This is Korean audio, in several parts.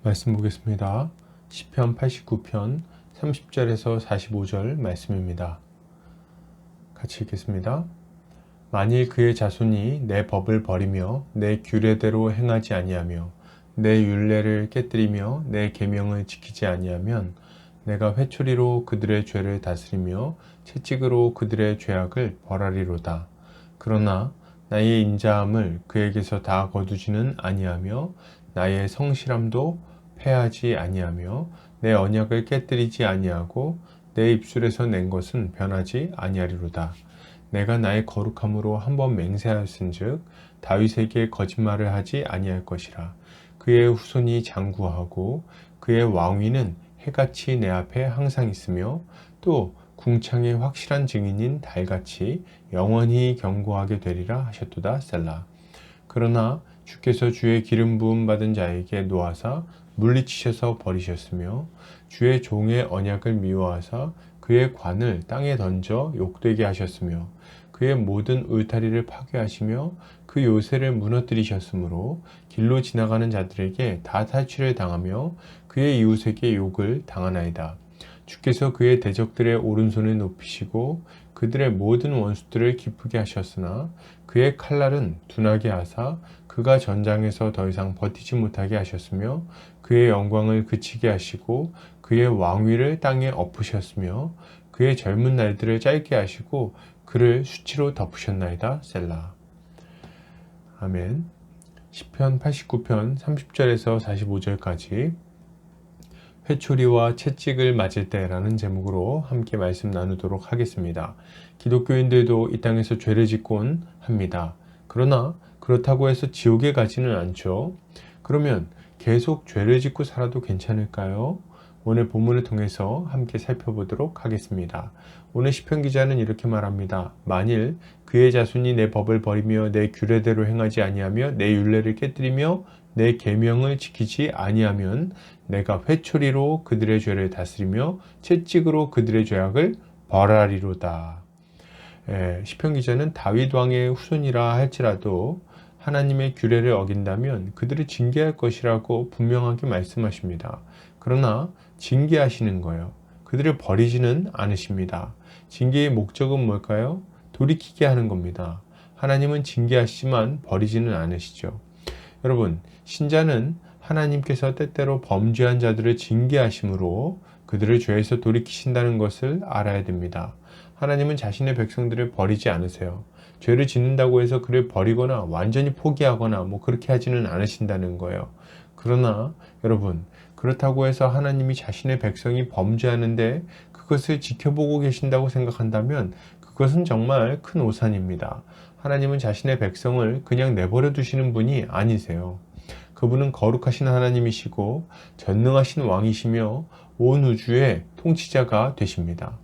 말씀 보겠습니다. 시편 89편 30절에서 45절 말씀입니다. 같이 읽겠습니다. 만일 그의 자손이 내 법을 버리며 내 규례대로 행하지 아니하며 내 율례를 깨뜨리며 내 계명을 지키지 아니하면 내가 회초리로 그들의 죄를 다스리며 채찍으로 그들의 죄악을 벌하리로다. 그러나 나의 인자함을 그에게서 다 거두지는 아니하며 나의 성실함도 패하지 아니하며 내 언약을 깨뜨리지 아니하고 내 입술에서 낸 것은 변하지 아니하리로다. 내가 나의 거룩함으로 한번 맹세하였은즉 다윗에게 거짓말을 하지 아니할 것이라. 그의 후손이 장구하고 그의 왕위는 해같이 내 앞에 항상 있으며 또 궁창의 확실한 증인인 달같이 영원히 경고하게 되리라 하셨도다. 셀라. 그러나 주께서 주의 기름 부음 받은 자에게 노하사 물리치셔서 버리셨으며 주의 종의 언약을 미워하사 그의 관을 땅에 던져 욕되게 하셨으며 그의 모든 울타리를 파괴하시며 그 요새를 무너뜨리셨으므로 길로 지나가는 자들에게 다 탈취를 당하며 그의 이웃에게 욕을 당하나이다. 주께서 그의 대적들의 오른손을 높이시고 그들의 모든 원수들을 기쁘게 하셨으나 그의 칼날은 둔하게 하사 그가 전장에서 더 이상 버티지 못하게 하셨으며 그의 영광을 그치게 하시고 그의 왕위를 땅에 엎으셨으며 그의 젊은 날들을 짧게 하시고 그를 수치로 덮으셨나이다. 셀라. 아멘. 시편 89편 30절에서 45절까지 회초리와 채찍을 맞을 때라는 제목으로 함께 말씀 나누도록 하겠습니다. 기독교인들도 이 땅에서 죄를 짓곤 합니다. 그러나 그렇다고 해서 지옥에 가지는 않죠. 그러면 계속 죄를 짓고 살아도 괜찮을까요? 오늘 본문을 통해서 함께 살펴보도록 하겠습니다. 오늘 시편 기자는 이렇게 말합니다. 만일 그의 자손이 내 법을 버리며 내 규례대로 행하지 아니하며 내 율례를 깨뜨리며 내 계명을 지키지 아니하면 내가 회초리로 그들의 죄를 다스리며 채찍으로 그들의 죄악을 벌하리로다. 시편 기자는 다윗 왕의 후손이라 할지라도 하나님의 규례를 어긴다면 그들을 징계할 것이라고 분명하게 말씀하십니다. 그러나 징계하시는 거예요. 그들을 버리지는 않으십니다. 징계의 목적은 뭘까요? 돌이키게 하는 겁니다. 하나님은 징계하시지만 버리지는 않으시죠. 여러분, 신자는 하나님께서 때때로 범죄한 자들을 징계하심으로 그들을 죄에서 돌이키신다는 것을 알아야 됩니다. 하나님은 자신의 백성들을 버리지 않으세요. 죄를 짓는다고 해서 그를 버리거나 완전히 포기하거나 그렇게 하지는 않으신다는 거예요. 그러나 여러분, 그렇다고 해서 하나님이 자신의 백성이 범죄하는데 그것을 지켜보고 계신다고 생각한다면 그것은 정말 큰 오산입니다. 하나님은 자신의 백성을 그냥 내버려 두시는 분이 아니세요. 그분은 거룩하신 하나님이시고 전능하신 왕이시며 온 우주의 통치자가 되십니다.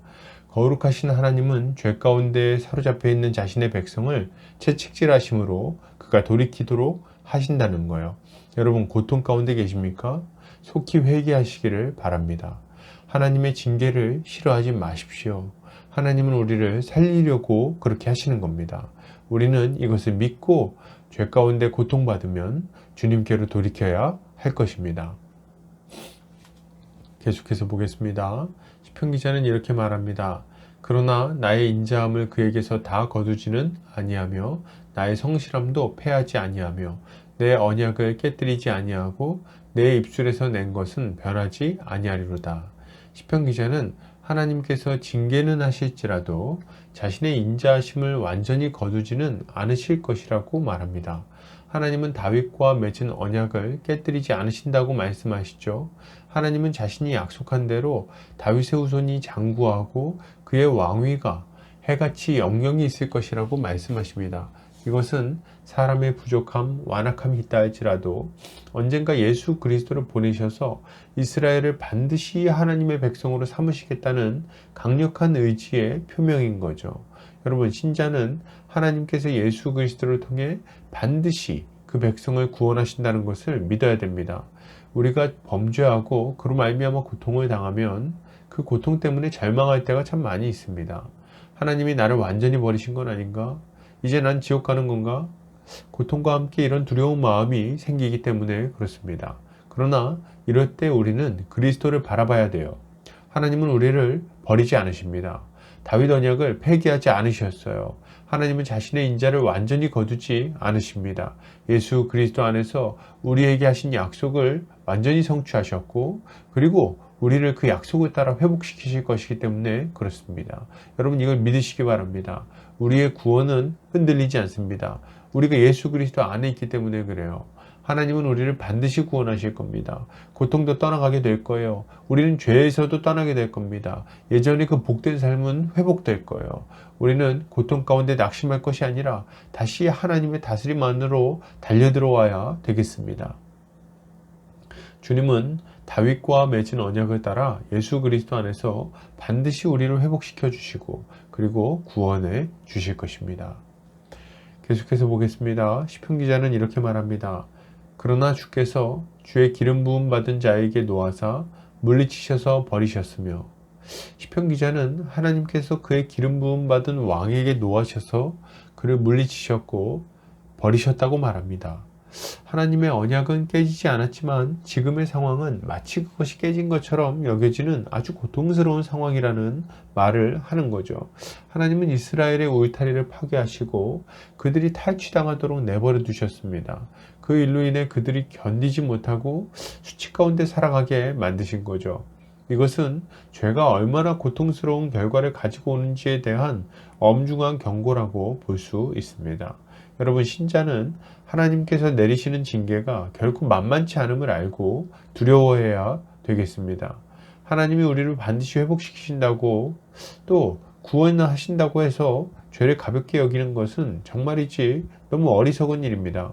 거룩하신 하나님은 죄 가운데 사로잡혀 있는 자신의 백성을 채찍질하심으로 그가 돌이키도록 하신다는 거예요. 여러분, 고통 가운데 계십니까? 속히 회개하시기를 바랍니다. 하나님의 징계를 싫어하지 마십시오. 하나님은 우리를 살리려고 그렇게 하시는 겁니다. 우리는 이것을 믿고 죄 가운데 고통받으면 주님께로 돌이켜야 할 것입니다. 계속해서 보겠습니다. 시편 기자는 이렇게 말합니다. 그러나 나의 인자함을 그에게서 다 거두지는 아니하며 나의 성실함도 패하지 아니하며 내 언약을 깨뜨리지 아니하고 내 입술에서 낸 것은 변하지 아니하리로다. 시편 기자는 하나님께서 징계는 하실지라도 자신의 인자하심을 완전히 거두지는 않으실 것이라고 말합니다. 하나님은 다윗과 맺은 언약을 깨뜨리지 않으신다고 말씀하시죠. 하나님은 자신이 약속한 대로 다윗의 후손이 장구하고 그의 왕위가 해같이 영영이 있을 것이라고 말씀하십니다. 이것은 사람의 부족함, 완악함이 있다 할지라도 언젠가 예수 그리스도를 보내셔서 이스라엘을 반드시 하나님의 백성으로 삼으시겠다는 강력한 의지의 표명인 거죠. 여러분, 신자는 하나님께서 예수 그리스도를 통해 반드시 그 백성을 구원하신다는 것을 믿어야 됩니다. 우리가 범죄하고 그로 말미암아 고통을 당하면 그 고통 때문에 절망할 때가 참 많이 있습니다. 하나님이 나를 완전히 버리신 건 아닌가? 이제 난 지옥 가는 건가? 고통과 함께 이런 두려운 마음이 생기기 때문에 그렇습니다. 그러나 이럴 때 우리는 그리스도를 바라봐야 돼요. 하나님은 우리를 버리지 않으십니다. 다윗 언약을 폐기하지 않으셨어요. 하나님은 자신의 인자를 완전히 거두지 않으십니다. 예수 그리스도 안에서 우리에게 하신 약속을 완전히 성취하셨고, 그리고 우리를 그 약속을 따라 회복시키실 것이기 때문에 그렇습니다. 여러분, 이걸 믿으시기 바랍니다. 우리의 구원은 흔들리지 않습니다. 우리가 예수 그리스도 안에 있기 때문에 그래요. 하나님은 우리를 반드시 구원하실 겁니다. 고통도 떠나가게 될 거예요. 우리는 죄에서도 떠나게 될 겁니다. 예전에 그 복된 삶은 회복될 거예요. 우리는 고통 가운데 낙심할 것이 아니라 다시 하나님의 다스림 안으로 달려들어와야 되겠습니다. 주님은 다윗과 맺은 언약을 따라 예수 그리스도 안에서 반드시 우리를 회복시켜 주시고, 그리고 구원해 주실 것입니다. 계속해서 보겠습니다. 시편 기자는 이렇게 말합니다. 그러나 주께서 주의 기름 부음 받은 자에게 놓아사 물리치셔서 버리셨으며, 시편 기자는 하나님께서 그의 기름 부음 받은 왕에게 놓아셔서 그를 물리치셨고 버리셨다고 말합니다. 하나님의 언약은 깨지지 않았지만 지금의 상황은 마치 그것이 깨진 것처럼 여겨지는 아주 고통스러운 상황이라는 말을 하는 거죠. 하나님은 이스라엘의 울타리를 파괴하시고 그들이 탈취당하도록 내버려 두셨습니다. 그 일로 인해 그들이 견디지 못하고 수치 가운데 살아가게 만드신 거죠. 이것은 죄가 얼마나 고통스러운 결과를 가지고 오는지에 대한 엄중한 경고라고 볼 수 있습니다. 여러분, 신자는 하나님께서 내리시는 징계가 결코 만만치 않음을 알고 두려워해야 되겠습니다. 하나님이 우리를 반드시 회복시키신다고, 또 구원을 하신다고 해서 죄를 가볍게 여기는 것은 정말이지 너무 어리석은 일입니다.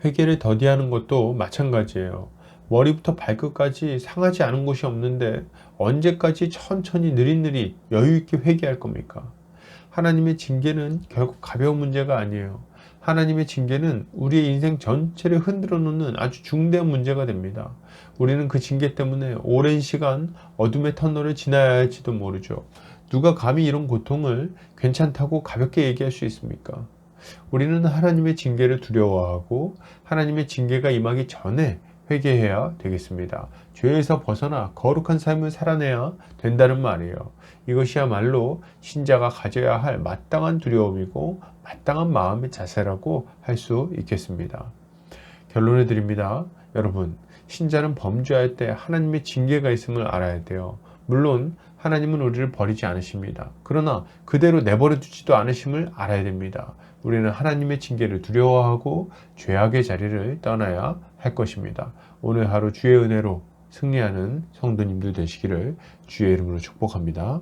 회개를 더디하는 것도 마찬가지예요. 머리부터 발끝까지 상하지 않은 곳이 없는데 언제까지 천천히 느릿느릿 여유있게 회개할 겁니까? 하나님의 징계는 결국 가벼운 문제가 아니에요. 하나님의 징계는 우리의 인생 전체를 흔들어 놓는 아주 중대한 문제가 됩니다. 우리는 그 징계 때문에 오랜 시간 어둠의 터널을 지나야 할지도 모르죠. 누가 감히 이런 고통을 괜찮다고 가볍게 얘기할 수 있습니까? 우리는 하나님의 징계를 두려워하고 하나님의 징계가 임하기 전에 회개해야 되겠습니다. 죄에서 벗어나 거룩한 삶을 살아내야 된다는 말이에요. 이것이야말로 신자가 가져야 할 마땅한 두려움이고 마땅한 마음의 자세라고 할 수 있겠습니다. 결론을 드립니다. 여러분, 신자는 범죄할 때 하나님의 징계가 있음을 알아야 돼요. 물론 하나님은 우리를 버리지 않으십니다. 그러나 그대로 내버려 두지도 않으심을 알아야 됩니다. 우리는 하나님의 징계를 두려워하고 죄악의 자리를 떠나야 할 것입니다. 오늘 하루 주의 은혜로 승리하는 성도님들 되시기를 주의 이름으로 축복합니다.